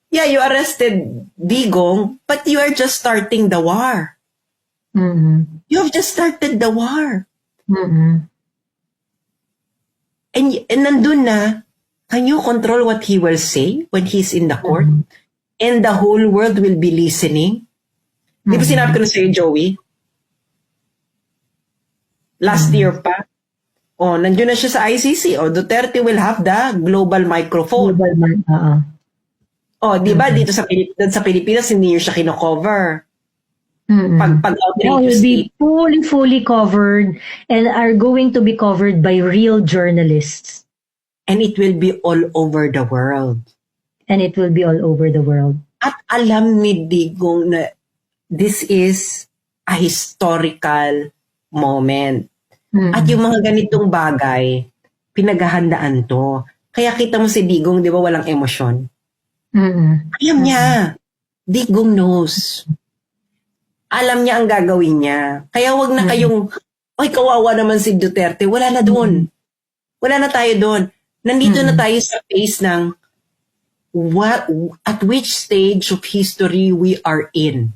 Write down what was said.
Yeah, you arrested Digong, but you are just starting the war. Mm-hmm. You have just started the war. Mm-hmm. And nandun na, can you control what he will say when he's in the court? Mm-hmm. And the whole world will be listening? Di ba sinabi ko na sa'yo, Joey? Last year pa. Oh, nandiyon na siya sa ICC. Oh, Duterte will have the global microphone. Global man. Oh, di ba dito sa Pilipinas hindi niyo siya kino-cover. Mm-mm. Pag Now outrageous will be fully covered and are going to be covered by real journalists. And it will be all over the world. And it will be all over the world. At alam ni Digong na this is a historical moment. Mm-mm. At yung mga ganitong bagay, pinaghahandaan to. Kaya kita mo si Digong, di ba, walang emosyon? Mm-mm. Alam niya. Digong knows. Alam niya ang gagawin niya. Kaya wag na kayong, ay kawawa naman si Duterte. Wala na doon. Wala na tayo doon. Nandito na tayo sa phase ng at which stage of history we are in.